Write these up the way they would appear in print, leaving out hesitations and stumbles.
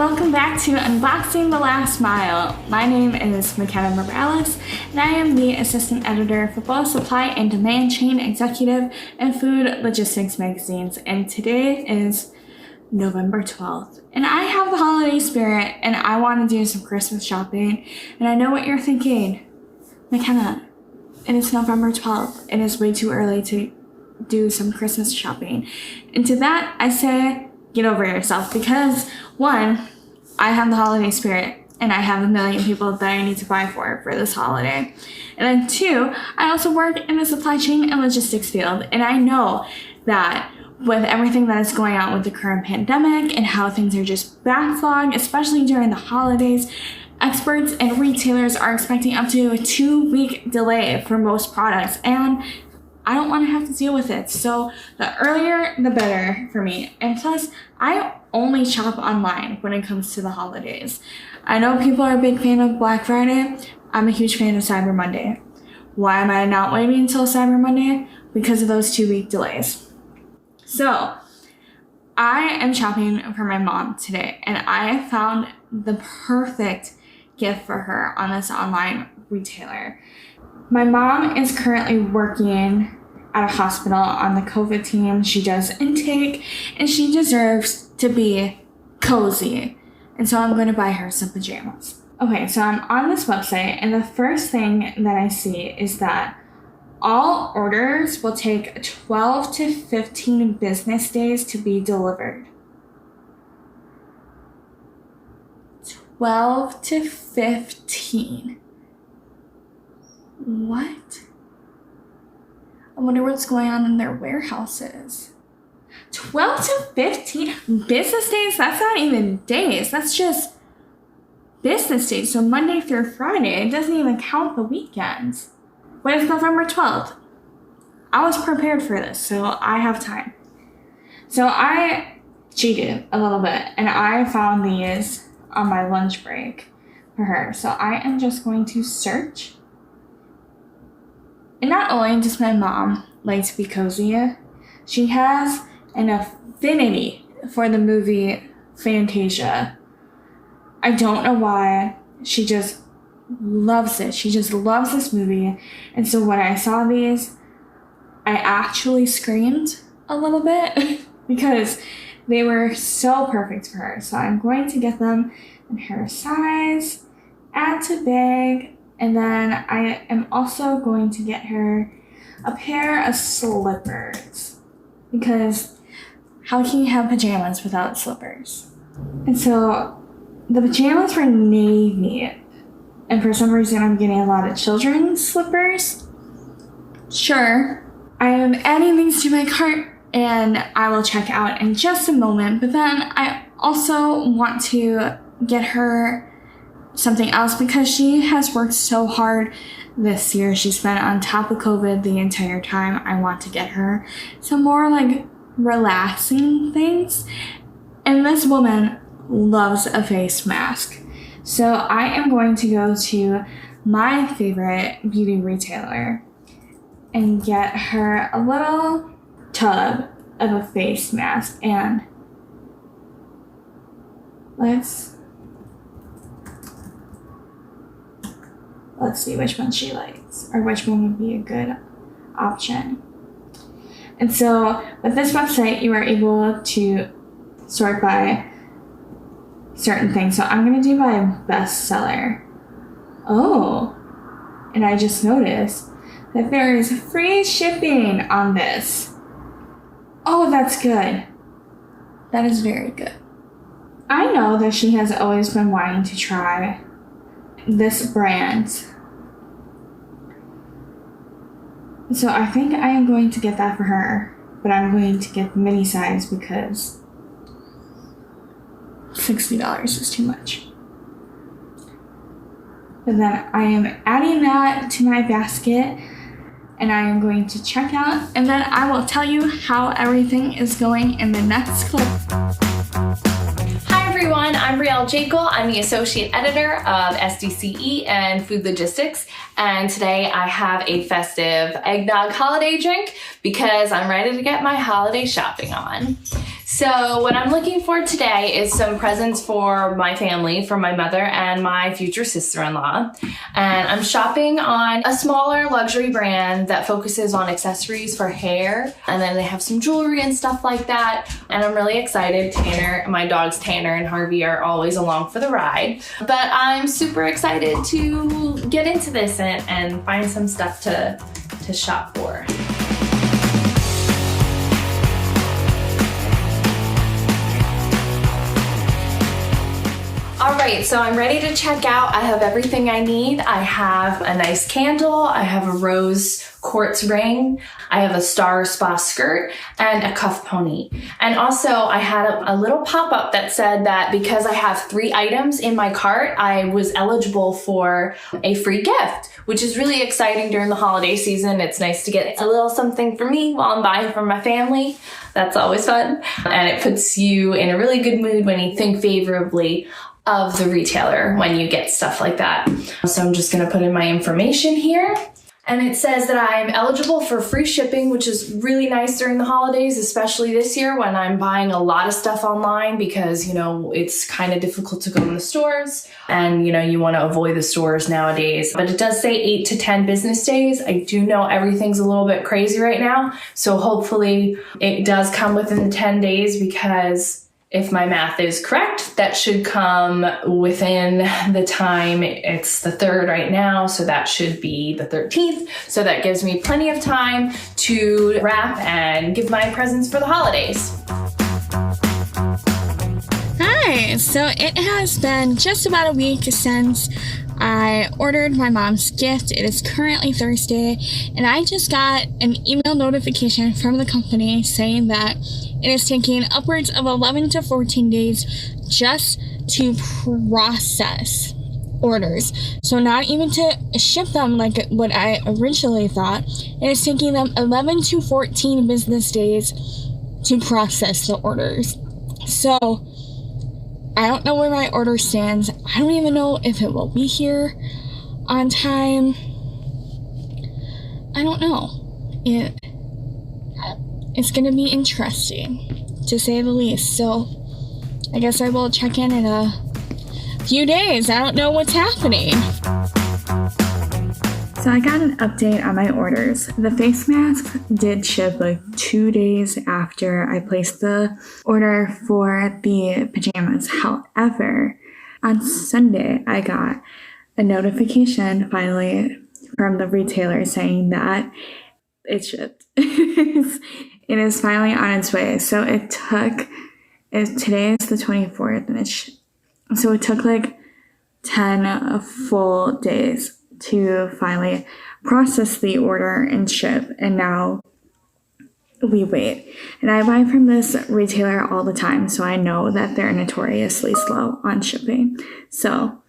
welcome back to Unboxing the Last Mile. My name is Mackenna Moralez, and I am the assistant editor for both Supply and Demand Chain Executive and Food Logistics magazines, and today is November 12th. And I have the holiday spirit, and I want to do some Christmas shopping, and I know what you're thinking. Mackenna, it is November 12th. It is way too early to do some Christmas shopping. And to that, I say, get over yourself, because one, I have the holiday spirit and I have a million people that I need to buy for this holiday. And then two, I also work in the supply chain and logistics field, and I know that with everything that is going on with the current pandemic and how things are just backlogged, especially during the holidays, experts and retailers are expecting up to a 2-week delay for most products, and I don't want to have to deal with it. So the earlier, the better for me. And plus, I only shop online when it comes to the holidays. I know people are a big fan of Black Friday. I'm a huge fan of Cyber Monday. Why am I not waiting until Cyber Monday? Because of those 2-week delays. So I am shopping for my mom today, and I found the perfect gift for her on this online retailer. My mom is currently working at a hospital on the COVID team. She does intake, and she deserves to be cozy. And so I'm going to buy her some pajamas. Okay, so I'm on this website, and the first thing that I see is that all orders will take 12 to 15 business days to be delivered. 12 to 15. What? I wonder what's going on in their warehouses. 12 to 15 business days? That's not even days. That's just business days. So Monday through Friday. It doesn't even count the weekends. But it's November 12th. I was prepared for this, so I have time. So I cheated a little bit, and I found these on my lunch break for her. So I am just going to search. And not only does my mom like to be cozy, she has an affinity for the movie Fantasia. I don't know why. She just loves it. She just loves this movie. And so when I saw these, I actually screamed a little bit because they were so perfect for her. So I'm going to get them in her size, add to bag, and then I am also going to get her a pair of slippers, because how can you have pajamas without slippers? And so the pajamas were navy, and for some reason I'm getting a lot of children's slippers. Sure, I am adding these to my cart, and I will check out in just a moment, but then I also want to get her something else, because she has worked so hard this year. She's been on top of COVID the entire time. I want to get her some more like relaxing things. And this woman loves a face mask. So I am going to go to my favorite beauty retailer and get her a little tub of a face mask, and let's see which one she likes, or which one would be a good option. And so with this website, you are able to sort by certain things. So I'm going to do my bestseller. Oh, and I just noticed that there is free shipping on this. Oh, that's good. That is very good. I know that she has always been wanting to try this brand. So I think I am going to get that for her, but I'm going to get the mini size because $60 is too much. But then I am adding that to my basket, and I am going to check out, and then I will tell you how everything is going in the next clip. Hi everyone. everyone, I'm Brielle Jaekel. I'm the Associate Editor of SDCE and Food Logistics, and today I have a festive eggnog holiday drink because I'm ready to get my holiday shopping on. So what I'm looking for today is some presents for my family, for my mother and my future sister-in-law. And I'm shopping on a smaller luxury brand that focuses on accessories for hair. And then they have some jewelry and stuff like that. And I'm really excited. My dogs Tanner and Harvey are always along for the ride. But I'm super excited to get into this and find some stuff to shop for. All right, so I'm ready to check out. I have everything I need. I have a nice candle, I have a rose quartz ring, I have a star spa skirt, and a cuff pony. And also I had a little pop-up that said that because I have 3 items in my cart, I was eligible for a free gift, which is really exciting during the holiday season. It's nice to get a little something for me while I'm buying for my family. That's always fun. And it puts you in a really good mood when you think favorably of the retailer when you get stuff like that. So I'm just gonna put in my information here. And it says that I'm eligible for free shipping, which is really nice during the holidays, especially this year when I'm buying a lot of stuff online because, you know, it's kind of difficult to go in the stores and, you know, you want to avoid the stores nowadays. But it does say 8 to 10 business days. I do know everything's a little bit crazy right now. So hopefully it does come within 10 days because if my math is correct, that should come within the time. It's the 3rd right now, so that should be the 13th. So that gives me plenty of time to wrap and give my presents for the holidays. Hi, so it has been just about a week since I ordered my mom's gift. It is currently Thursday, and I just got an email notification from the company saying that it is taking upwards of 11 to 14 days just to process orders. So not even to ship them like what I originally thought. It is taking them 11 to 14 business days to process the orders. So I don't know where my order stands. I don't even know if it will be here on time. I don't know. It's gonna be interesting, to say the least. So I guess I will check in a few days. I don't know what's happening. So I got an update on my orders. The face mask did ship like 2 days after I placed the order for the pajamas. However, on Sunday, I got a notification finally from the retailer saying that it shipped. It is finally on its way. So today is the 24th, and so it took like 10 full days to finally process the order and ship, and now we wait. And I buy from this retailer all the time, so I know that they're notoriously slow on shipping. So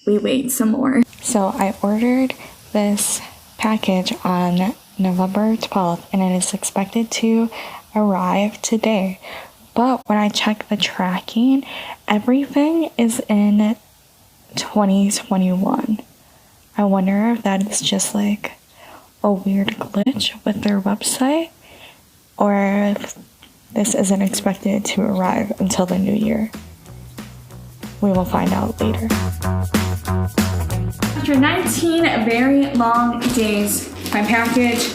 we wait some more. So I ordered this package on November 12th, and it is expected to arrive today. But when I check the tracking, everything is in 2021. I wonder if that is just like a weird glitch with their website, or if this isn't expected to arrive until the new year. We will find out later. After 19 very long days, my package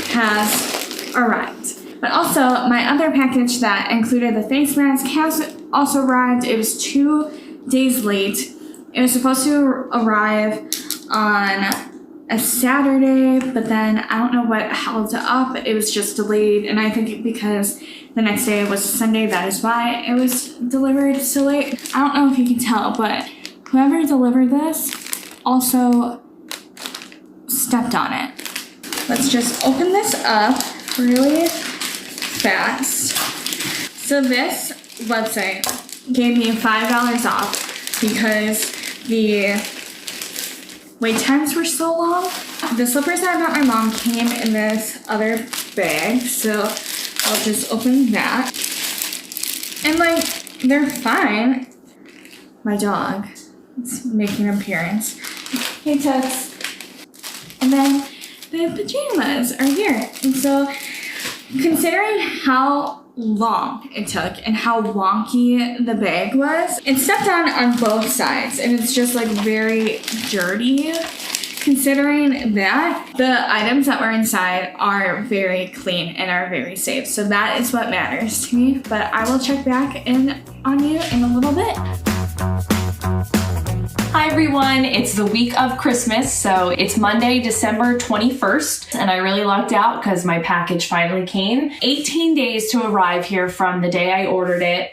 has arrived. But also, my other package that included the face mask has also arrived. It was 2 days late. It was supposed to arrive on a Saturday, but then I don't know what held it up. It was just delayed, and I think because the next day was Sunday, that is why it was delivered so late. I don't know if you can tell, but whoever delivered this also stepped on it. Let's just open this up really fast. So this website gave me $5 off because the wait times were so long. The slippers that I bought my mom came in this other bag, so I'll just open that. And like, they're fine. my dog is making an appearance. Hey, Tux. And then the pajamas are here. And so considering how long it took and how wonky the bag was, it stepped on both sides and it's just like very dirty. Considering that, the items that were inside are very clean and are very safe. So that is what matters to me. But I will check back in on you in a little bit. Hi everyone, it's the week of Christmas, so it's Monday, December 21st, and I really lucked out because my package finally came. 18 days to arrive here from the day I ordered it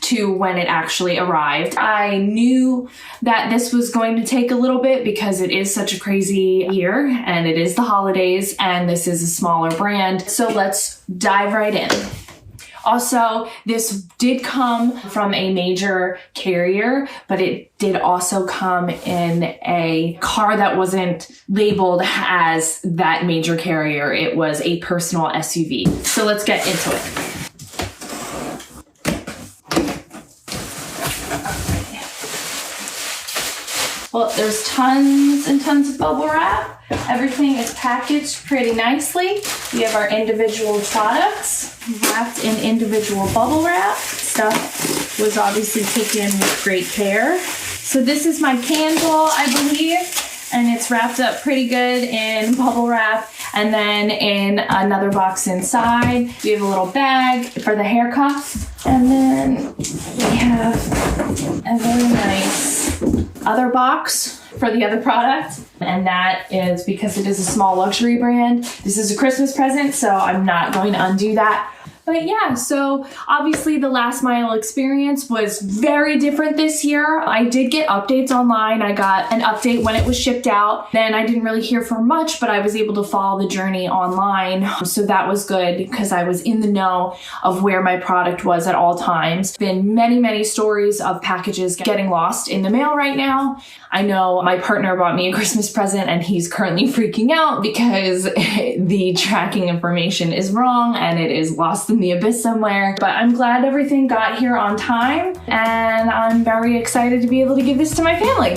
to when it actually arrived. I knew that this was going to take a little bit because it is such a crazy year and it is the holidays and this is a smaller brand. So let's dive right in. Also, this did come from a major carrier, but it did also come in a car that wasn't labeled as that major carrier. It was a personal SUV. So let's get into it. Well, there's tons and tons of bubble wrap. Everything is packaged pretty nicely. We have our individual products wrapped in individual bubble wrap. Stuff was obviously taken with great care. So this is my candle, I believe, and it's wrapped up pretty good in bubble wrap. And then in another box inside, we have a little bag for the hair cuff. And then we have a very nice other box for the other product. And that is because it is a small luxury brand. This is a Christmas present, so I'm not going to undo that. But yeah, so obviously the last mile experience was very different this year. I did get updates online. I got an update when it was shipped out. Then I didn't really hear from much, but I was able to follow the journey online. So that was good because I was in the know of where my product was at all times. Been many, many stories of packages getting lost in the mail right now. I know my partner bought me a Christmas present and he's currently freaking out because the tracking information is wrong and it is lost in the abyss somewhere. But I'm glad everything got here on time and I'm very excited to be able to give this to my family.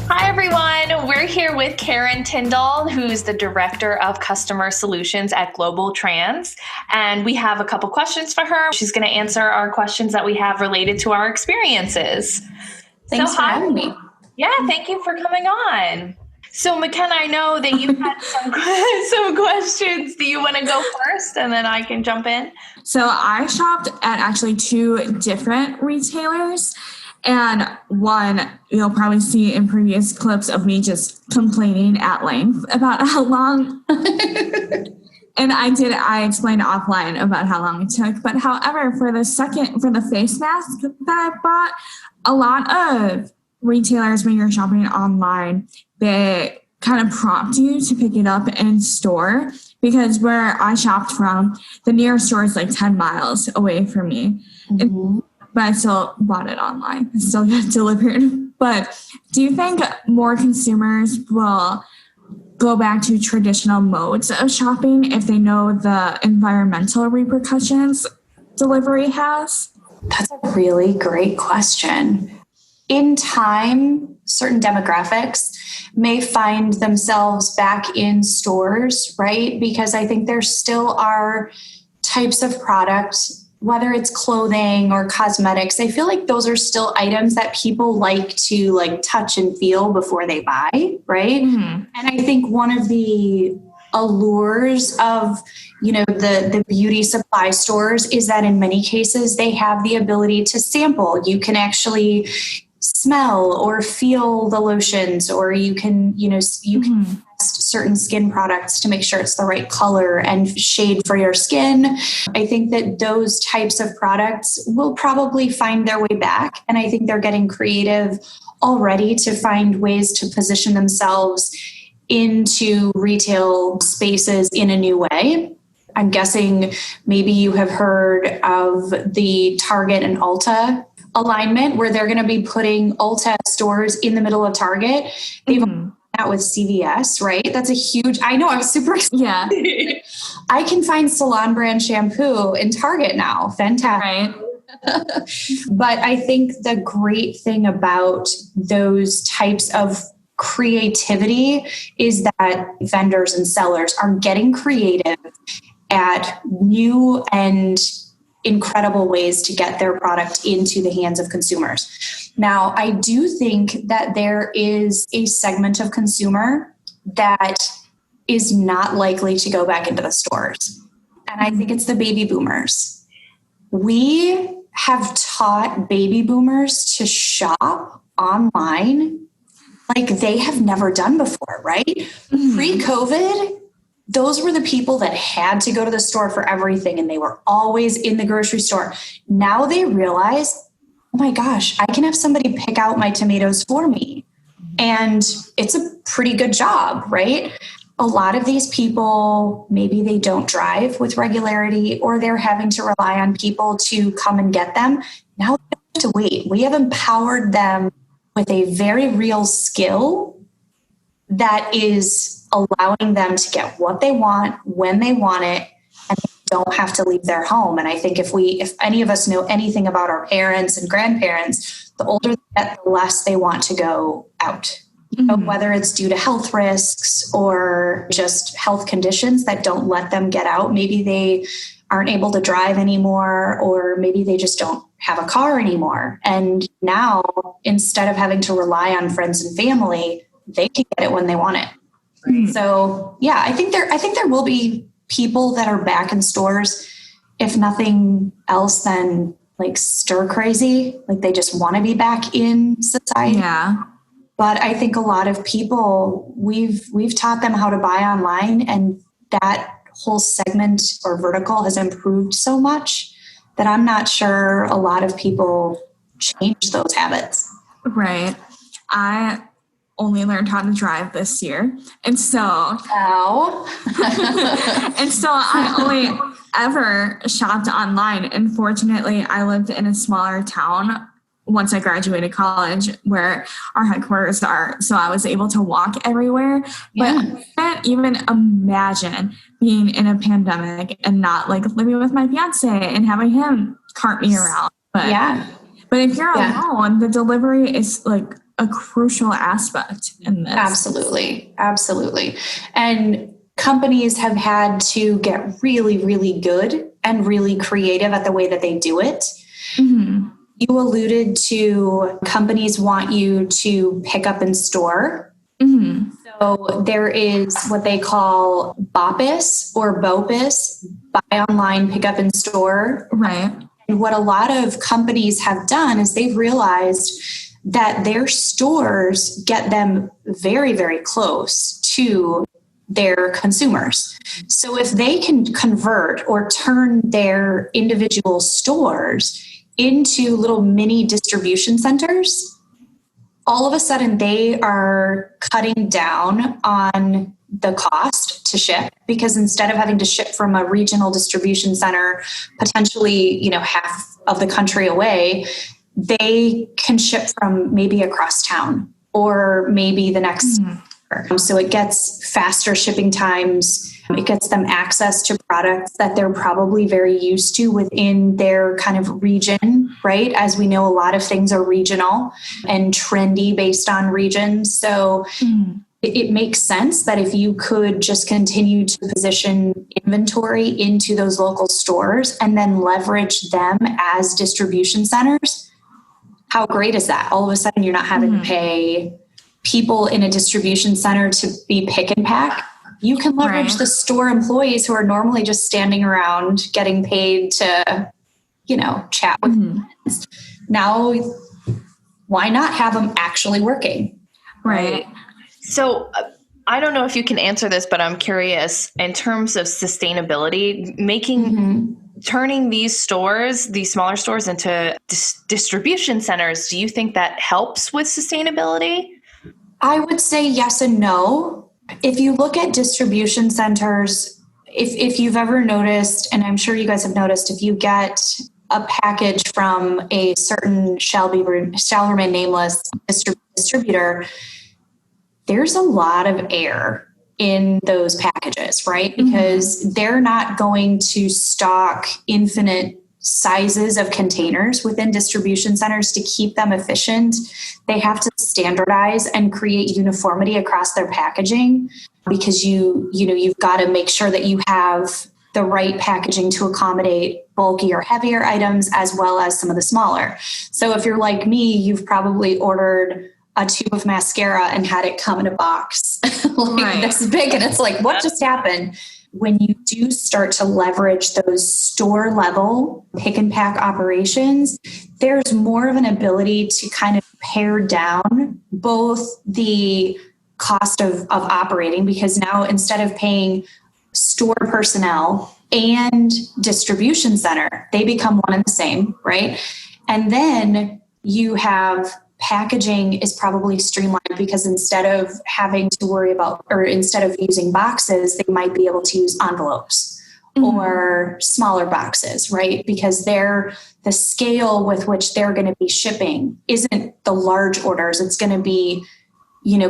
Hi everyone, we're here with Karen Tyndall, who's the Director of Customer Solutions at GlobalTranz, and we have a couple questions for her. She's going to answer our questions that we have related to our experiences. Thanks for having me. Yeah, thank you for coming on. So Mackenna, I know that you had some questions. Do you want to go first and then I can jump in? So I shopped at actually 2 different retailers. And one, you'll probably see in previous clips of me just complaining at length about how long. And I explained offline about how long it took. But however, for the face mask that I bought, a lot of retailers, when you're shopping online, they kind of prompt you to pick it up in store, because where I shopped from, the nearest store is like 10 miles away from me. Mm-hmm. But I still bought it online. I still got it delivered. But do you think more consumers will go back to traditional modes of shopping if they know the environmental repercussions delivery has? That's a really great question. In time, certain demographics may find themselves back in stores, right? Because I think there still are types of products, whether it's clothing or cosmetics, I feel like those are still items that people like to touch and feel before they buy, right? Mm-hmm. And I think one of the allures of, the beauty supply stores is that in many cases they have the ability to sample. You can actually smell or feel the lotions, or you can test certain skin products to make sure it's the right color and shade for your skin. I think that those types of products will probably find their way back. And I think they're getting creative already to find ways to position themselves into retail spaces in a new way. I'm guessing maybe you have heard of the Target and Ulta alignment, where they're going to be putting Ulta stores in the middle of Target. They've done that with CVS, right? That's a huge, I know, I was super excited. Yeah. I can find salon brand shampoo in Target now. Fantastic. Right. But I think the great thing about those types of creativity is that vendors and sellers are getting creative at new and incredible ways to get their product into the hands of consumers. Now, I do think that there is a segment of consumer that is not likely to go back into the stores. And I think it's the baby boomers. We have taught baby boomers to shop online like they have never done before, right? Mm-hmm. Pre-COVID, those were the people that had to go to the store for everything, and they were always in the grocery store. Now they realize, oh my gosh, I can have somebody pick out my tomatoes for me. And it's a pretty good job, right? A lot of these people, maybe they don't drive with regularity, or they're having to rely on people to come and get them. Now they don't have to wait. We have empowered them with a very real skill that is allowing them to get what they want when they want it, and they don't have to leave their home. And I think if any of us know anything about our parents and grandparents, the older they get, the less they want to go out. Mm-hmm. Whether it's due to health risks or just health conditions that don't let them get out. Maybe they aren't able to drive anymore, or maybe they just don't have a car anymore. And now, instead of having to rely on friends and family, they can get it when they want it. Mm-hmm. So yeah, I think there will be people that are back in stores, if nothing else than like stir crazy, like they just want to be back in society. Yeah. But I think a lot of people, we've taught them how to buy online, and that whole segment or vertical has improved so much that I'm not sure a lot of people change those habits. Right. I only learned how to drive this year. And so, and so I only ever shopped online. And fortunately, I lived in a smaller town once I graduated college where our headquarters are. So I was able to walk everywhere. But I can't even imagine being in a pandemic and not like living with my fiance and having him cart me around. But if you're alone, the delivery is like a crucial aspect in this. Absolutely. And companies have had to get really, really good and really creative at the way that they do it. Mm-hmm. You alluded to companies want you to pick up in store. Mm-hmm. So there is what they call BOPIS or BOPIS, buy online, pick up in store. Right. And what a lot of companies have done is they've realized that their stores get them very, very close to their consumers. So if they can convert or turn their individual stores into little mini distribution centers, all of a sudden they are cutting down on the cost to ship, because instead of having to ship from a regional distribution center, potentially, half of the country away, they can ship from maybe across town or maybe the next. So it gets faster shipping times. It gets them access to products that they're probably very used to within their kind of region, right? As we know, a lot of things are regional and trendy based on regions. So it makes sense that if you could just continue to position inventory into those local stores and then leverage them as distribution centers, how great is that? All of a sudden, you're not having to pay people in a distribution center to be pick and pack. You can leverage the store employees who are normally just standing around getting paid to, chat with friends. Now, why not have them actually working? Right. So I don't know if you can answer this, but I'm curious in terms of sustainability, turning these stores, these smaller stores into distribution centers. Do you think that helps with sustainability? I would say yes and no. If you look at distribution centers, if you've ever noticed, and I'm sure you guys have noticed, if you get a package from a certain shall remain nameless distributor, there's a lot of air in those packages, right? Because they're not going to stock infinite sizes of containers within distribution centers to keep them efficient. They have to standardize and create uniformity across their packaging, because you've got to make sure that you have the right packaging to accommodate bulky or heavier items as well as some of the smaller. So if you're like me, you've probably ordered a tube of mascara and had it come in a box this big, and it's like, what just happened? When you do start to leverage those store level pick and pack operations, there's more of an ability to kind of pare down both the cost of operating, because now instead of paying store personnel and distribution center, they become one and the same, right? And then you have packaging is probably streamlined, because instead of having to worry about, or instead of using boxes, they might be able to use envelopes or smaller boxes, right? Because the scale with which they're going to be shipping isn't the large orders. It's going to be,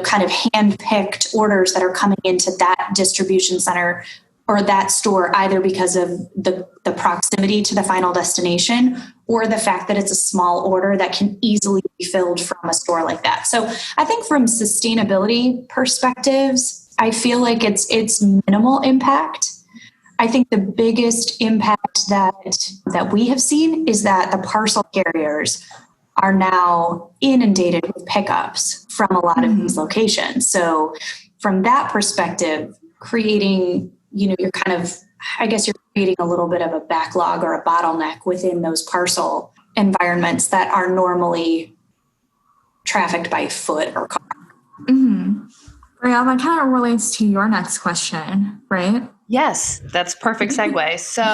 kind of hand-picked orders that are coming into that distribution center or that store, either because of the proximity to the final destination or the fact that it's a small order that can easily be filled from a store like that. So I think from sustainability perspectives, I feel like it's minimal impact. I think the biggest impact that we have seen is that the parcel carriers are now inundated with pickups from a lot of these locations. So from that perspective, creating, you're kind of, I guess you're creating a little bit of a backlog or a bottleneck within those parcel environments that are normally trafficked by foot or car. Mm-hmm. Brielle, that kind of relates to your next question, right? Yes, that's perfect segue. So,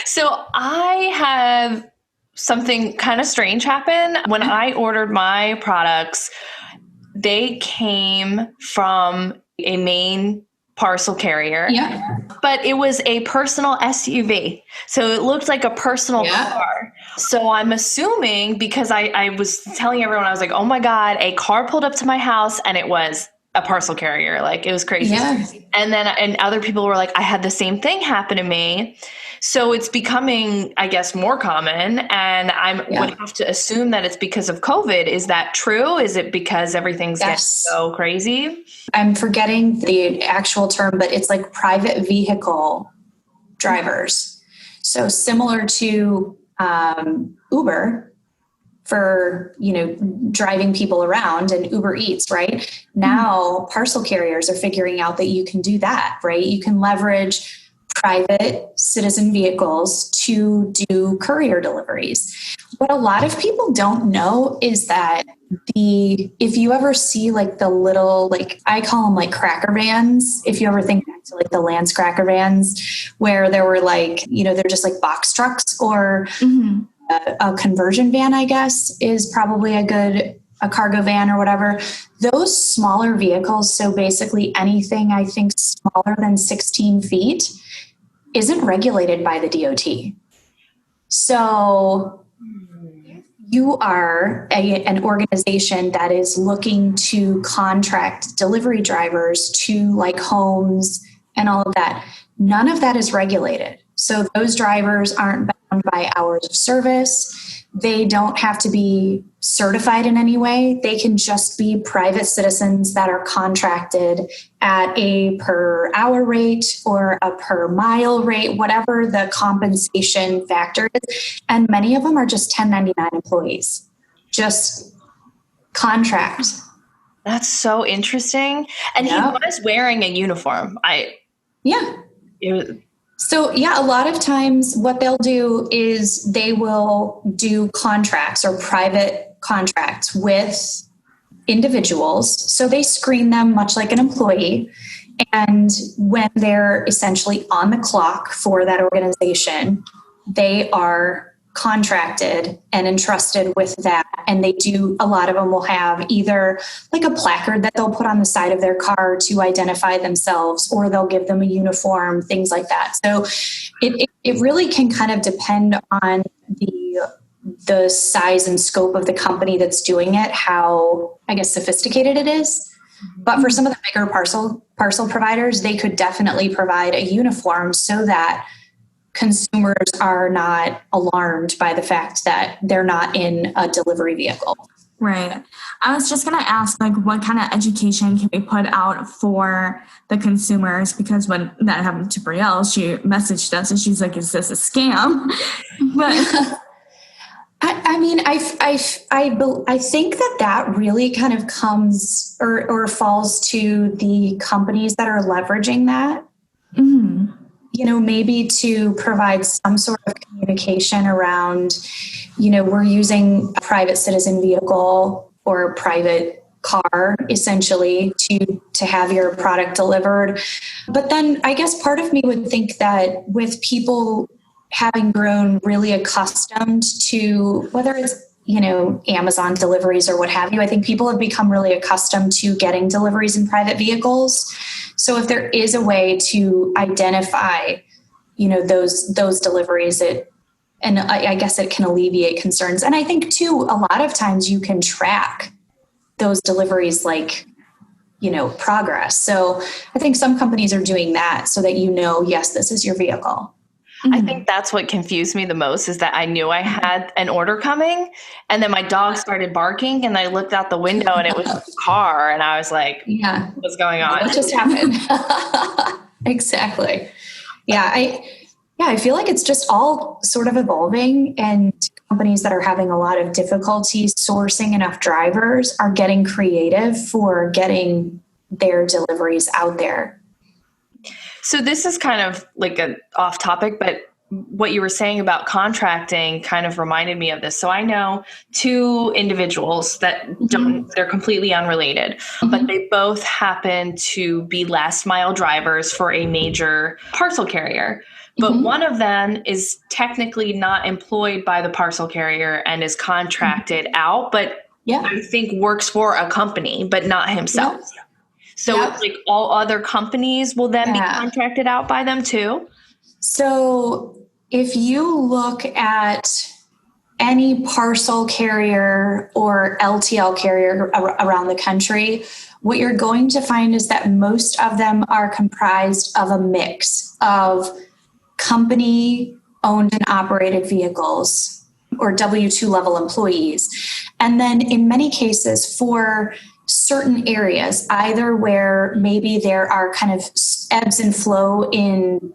so I have something kind of strange happen. When I ordered my products, they came from a main parcel carrier, but it was a personal SUV. So it looked like a personal car. So I'm assuming, because I was telling everyone, I was like, oh my God, a car pulled up to my house and it was a parcel carrier. Like, it was crazy. Yeah. And other people were like, I had the same thing happen to me. So it's becoming, I guess, more common. And I would have to assume that it's because of COVID. Is that true? Is it because everything's getting so crazy? I'm forgetting the actual term, but it's like private vehicle drivers. So similar to Uber for, driving people around, and Uber Eats, right? Now parcel carriers are figuring out that you can do that, right? You can leverage private citizen vehicles to do courier deliveries. What a lot of people don't know is that if you ever see like the little, like I call them like cracker vans, if you ever think back to like the Lance cracker vans, where there were like, they're just like box trucks, or a conversion van, I guess, is probably a cargo van or whatever. Those smaller vehicles, so basically anything I think smaller than 16 feet, isn't regulated by the DOT. So you are an organization that is looking to contract delivery drivers to like homes and all of that. None of that is regulated. So those drivers aren't bound by hours of service. They don't have to be certified in any way. They can just be private citizens that are contracted at a per hour rate or a per mile rate, whatever the compensation factor is. And many of them are just 1099 employees, just contract. That's so interesting. And he was wearing a uniform. So a lot of times what they'll do is they will do contracts or private contracts with individuals. So they screen them much like an employee. And when they're essentially on the clock for that organization, they are contracted and entrusted with that. And a lot of them will have either like a placard that they'll put on the side of their car to identify themselves, or they'll give them a uniform, things like that. So it really can kind of depend on the size and scope of the company that's doing it, how, I guess, sophisticated it is. But for some of the bigger parcel providers, they could definitely provide a uniform so that consumers are not alarmed by the fact that they're not in a delivery vehicle. Right. I was just going to ask, like, what kind of education can we put out for the consumers? Because when that happened to Brielle, she messaged us and she's like, is this a scam? But I mean, I think that really kind of comes or falls to the companies that are leveraging that. mm-hmm. You know, maybe to provide some sort of communication around, you know, we're using a private citizen vehicle or a private car essentially to have your product delivered. But then I guess part of me would think that with people having grown really accustomed to, whether it's, you know, Amazon deliveries or what have you, I think people have become really accustomed to getting deliveries in private vehicles. So if there is a way to identify, you know, those deliveries, I guess it can alleviate concerns. And I think too, a lot of times you can track those deliveries, like, you know, progress. So I think some companies are doing that so that, you know, yes, this is your vehicle. I think that's what confused me the most, is that I knew I had an order coming, and then my dog started barking and I looked out the window and it was a car, and I was like, yeah, what's going on? What just happened? Exactly. Yeah. I feel like it's just all sort of evolving, and companies that are having a lot of difficulty sourcing enough drivers are getting creative for getting their deliveries out there. So this is kind of like a off topic, but what you were saying about contracting kind of reminded me of this. So I know two individuals that they're completely unrelated, but they both happen to be last mile drivers for a major parcel carrier. But one of them is technically not employed by the parcel carrier and is contracted out, but I think works for a company, but not himself. Yeah. So it's like all other companies will then be contracted out by them too? So if you look at any parcel carrier or LTL carrier around the country, what you're going to find is that most of them are comprised of a mix of company owned and operated vehicles or W-2 level employees. And then in many cases for certain areas, either where maybe there are kind of ebbs and flow in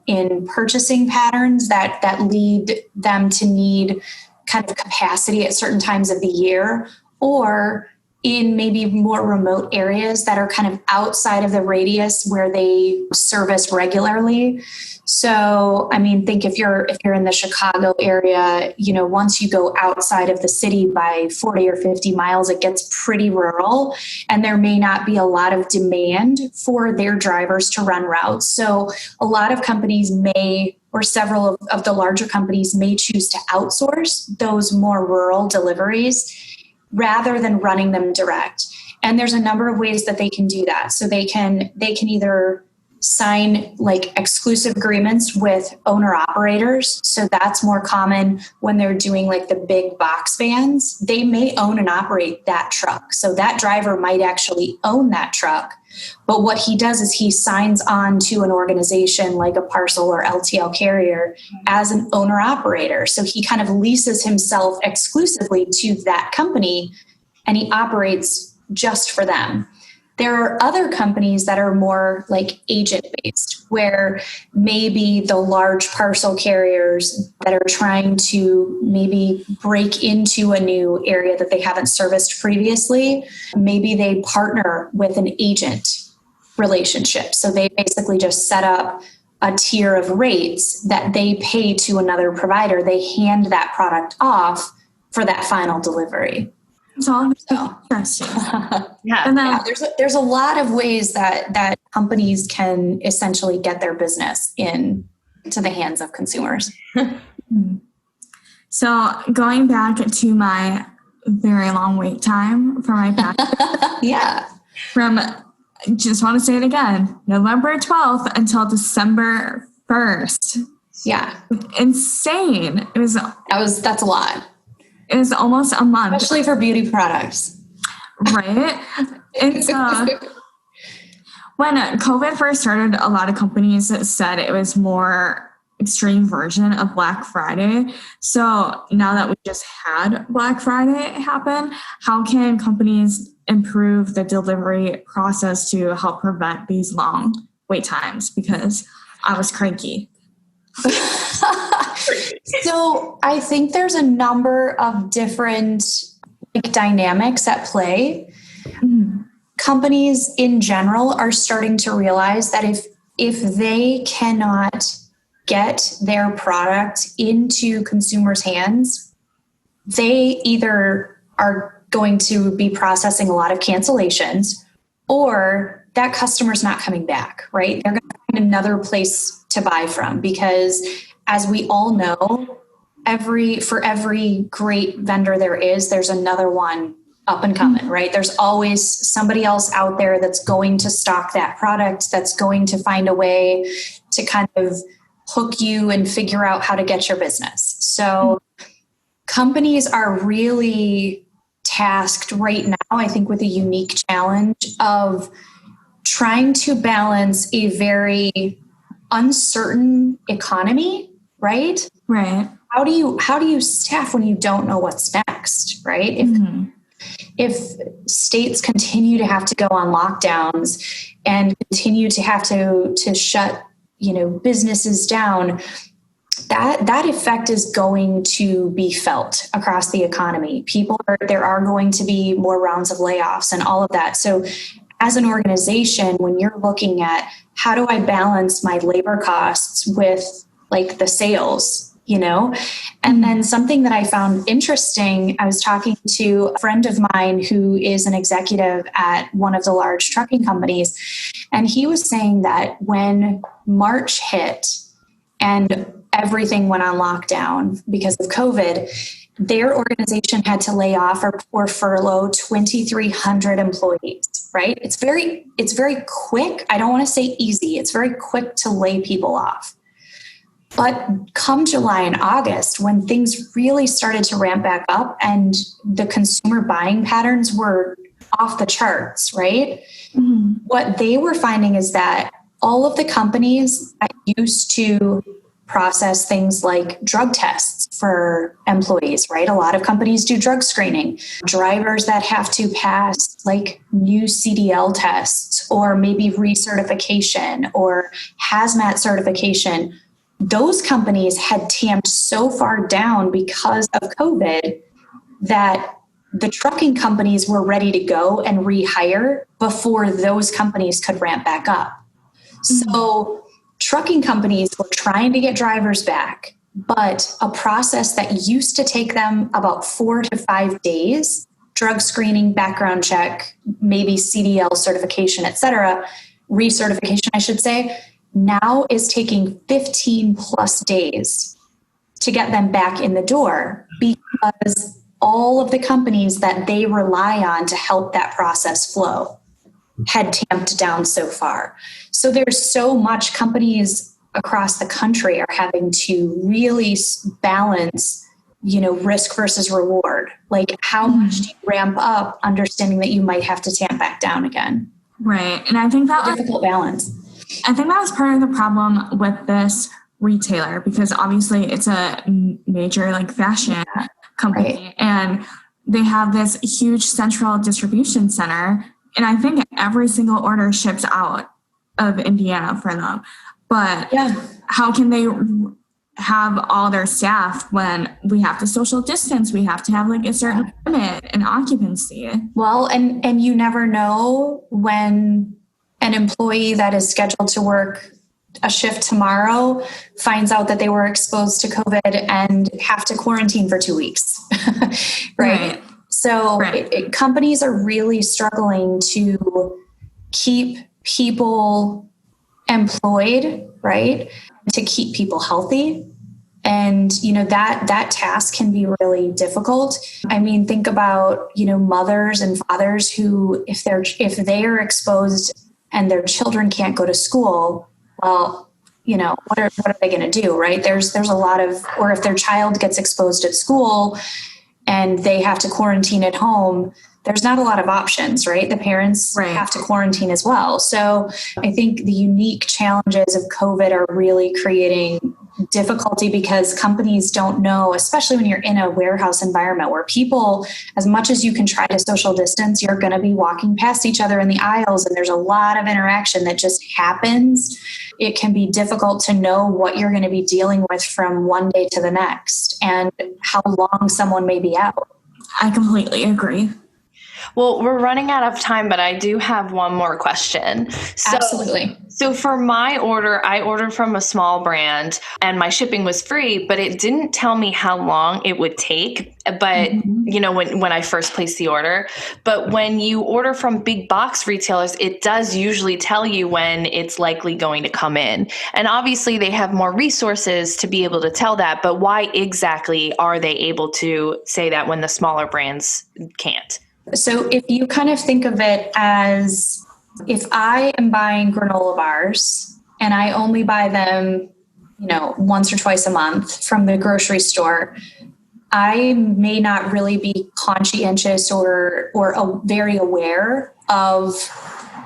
purchasing patterns that lead them to need kind of capacity at certain times of the year, or in maybe more remote areas that are kind of outside of the radius where they service regularly. So, I mean, think if you're in the Chicago area, you know, once you go outside of the city by 40 or 50 miles, it gets pretty rural, and there may not be a lot of demand for their drivers to run routes. So a lot of companies may, or several of the larger companies may choose to outsource those more rural deliveries rather than running them direct. And there's a number of ways that they can do that. So they can either sign like exclusive agreements with owner operators. So that's more common when they're doing like the big box vans. They may own and operate that truck. So that driver might actually own that truck. But what he does is he signs on to an organization like a parcel or LTL carrier as an owner operator. So he kind of leases himself exclusively to that company, and he operates just for them. There are other companies that are more like agent based, where maybe the large parcel carriers that are trying to maybe break into a new area that they haven't serviced previously, maybe they partner with an agent relationship. So they basically just set up a tier of rates that they pay to another provider. They hand that product off for that final delivery. It's all interesting. And then, there's a lot of ways that companies can essentially get their business into the hands of consumers. So going back to my very long wait time for my package. From, just want to say it again, November 12th until December 1st. Yeah. Insane. That's a lot. It was almost a month. Especially for beauty products. Right? It's when COVID first started, a lot of companies said it was more extreme version of Black Friday. So now that we just had Black Friday happen, how can companies improve the delivery process to help prevent these long wait times? Because I was cranky. So I think there's a number of different dynamics at play. Mm-hmm. Companies in general are starting to realize that if they cannot get their product into consumers' hands, they either are going to be processing a lot of cancellations, or that customer's not coming back, right? They're going to find another place to buy from, because as we all know, for every great vendor there's another one up and coming, right? There's always somebody else out there that's going to stock that product, that's going to find a way to kind of hook you and figure out how to get your business. So companies are really tasked right now, I think, with a unique challenge of trying to balance a very uncertain economy, right? Right. How do you staff when you don't know what's next, right? If states continue to have to go on lockdowns and continue to have to shut, businesses down, that effect is going to be felt across the economy. There are going to be more rounds of layoffs and all of that. So as an organization, when you're looking at how do I balance my labor costs with the sales, and then something that I found interesting, I was talking to a friend of mine who is an executive at one of the large trucking companies, and he was saying that when March hit and everything went on lockdown because of COVID, their organization had to lay off or furlough 2,300 employees, right? It's very quick. I don't want to say easy. It's very quick to lay people off. But come July and August, when things really started to ramp back up and the consumer buying patterns were off the charts, right? Mm-hmm. What they were finding is that all of the companies that used to process things like drug tests for employees, right? A lot of companies do drug screening. Drivers that have to pass new CDL tests or maybe recertification or hazmat certification. Those companies had tamped so far down because of COVID that the trucking companies were ready to go and rehire before those companies could ramp back up. Mm-hmm. So trucking companies were trying to get drivers back, but a process that used to take them about 4 to 5 days, drug screening, background check, maybe CDL certification, et cetera, recertification, I should say, now is taking 15 plus days to get them back in the door because all of the companies that they rely on to help that process flow had tamped down so far. So there's so much companies across the country are having to really balance, risk versus reward. How much do you ramp up, understanding that you might have to tamp back down again? Right. And I think that was a difficult balance. I think that was part of the problem with this retailer, because obviously it's a major fashion company, right, and they have this huge central distribution center. And I think every single order ships out of Indiana for them. But how can they have all their staff when we have to social distance? We have to have a certain limit in occupancy. Well, and you never know when an employee that is scheduled to work a shift tomorrow finds out that they were exposed to COVID and have to quarantine for 2 weeks, right? So companies are really struggling to keep people employed, right? To keep people healthy. And, that task can be really difficult. I mean, think about, mothers and fathers who, if they are exposed and their children can't go to school, well, what are they going to do, right? There's a lot of, or if their child gets exposed at school and they have to quarantine at home, there's not a lot of options, right? The parents have to quarantine as well. So I think the unique challenges of COVID are really creating difficulty because companies don't know, especially when you're in a warehouse environment where people, as much as you can try to social distance, you're going to be walking past each other in the aisles and there's a lot of interaction that just happens. It can be difficult to know what you're going to be dealing with from one day to the next and how long someone may be out. I completely agree. Well, we're running out of time, but I do have one more question. Absolutely. So for my order, I ordered from a small brand and my shipping was free, but it didn't tell me how long it would take. But, when I first placed the order, but when you order from big box retailers, it does usually tell you when it's likely going to come in. And obviously they have more resources to be able to tell that, but why exactly are they able to say that when the smaller brands can't? So if you kind of think of it as if I am buying granola bars and I only buy them, once or twice a month from the grocery store, I may not really be conscientious or very aware of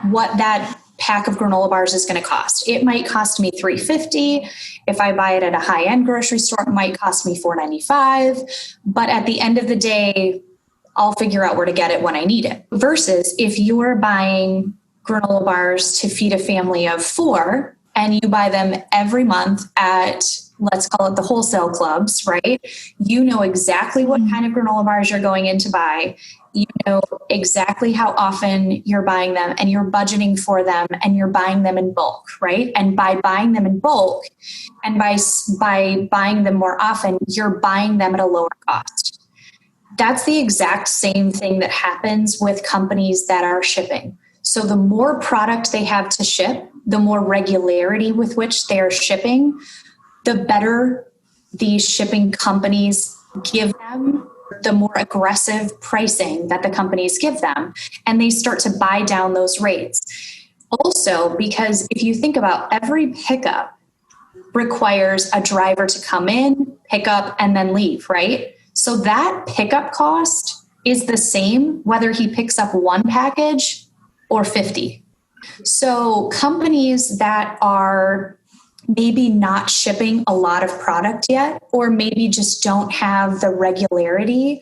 what that pack of granola bars is going to cost. It might cost me $3.50. If I buy it at a high-end grocery store, it might cost me $4.95. But at the end of the day, I'll figure out where to get it when I need it. Versus if you're buying granola bars to feed a family of 4 and you buy them every month at, let's call it the wholesale clubs, right? You know exactly what kind of granola bars you're going in to buy. You know exactly how often you're buying them and you're budgeting for them and you're buying them in bulk, right? And by buying them in bulk and by buying them more often, you're buying them at a lower cost. That's the exact same thing that happens with companies that are shipping. So the more product they have to ship, the more regularity with which they are shipping, the better these shipping companies give them, the more aggressive pricing that the companies give them, and they start to buy down those rates. Also, because if you think about every pickup requires a driver to come in, pick up, and then leave, right? So that pickup cost is the same whether he picks up 1 package or 50. So companies that are maybe not shipping a lot of product yet, or maybe just don't have the regularity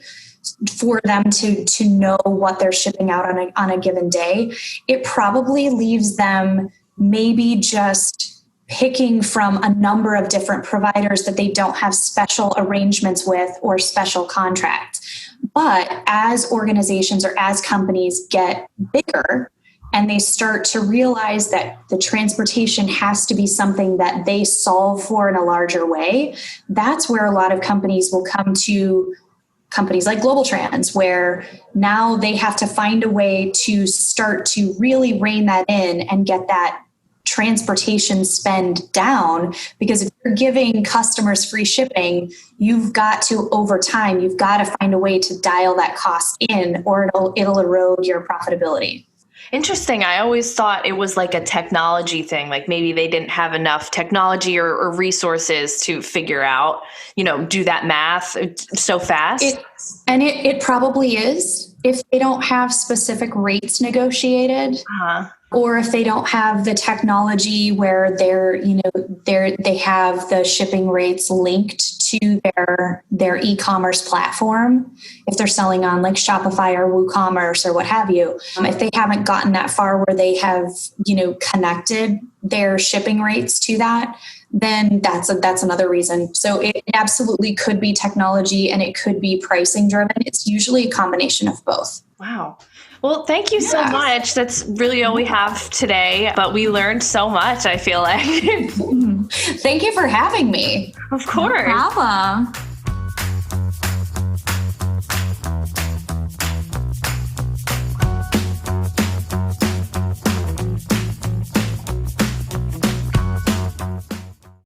for them to know what they're shipping out on a given day, it probably leaves them maybe just picking from a number of different providers that they don't have special arrangements with or special contracts. But as organizations or as companies get bigger and they start to realize that the transportation has to be something that they solve for in a larger way, that's where a lot of companies will come to companies like GlobalTranz, where now they have to find a way to start to really rein that in and get that transportation spend down, because if you're giving customers free shipping, you've got to, over time, you've got to find a way to dial that cost in or it'll erode your profitability. Interesting. I always thought it was like a technology thing. Like maybe they didn't have enough technology or resources to figure out, do that math so fast. It probably is if they don't have specific rates negotiated. Or if they don't have the technology where they have the shipping rates linked to their e-commerce platform, if they're selling on like Shopify or WooCommerce or what have you, if they haven't gotten that far where they have, connected their shipping rates to that, then that's another reason. So it absolutely could be technology and it could be pricing driven. It's usually a combination of both. Wow. Well, thank you so much. That's really all we have today, but we learned so much, I feel like. Thank you for having me. Of course. No problem.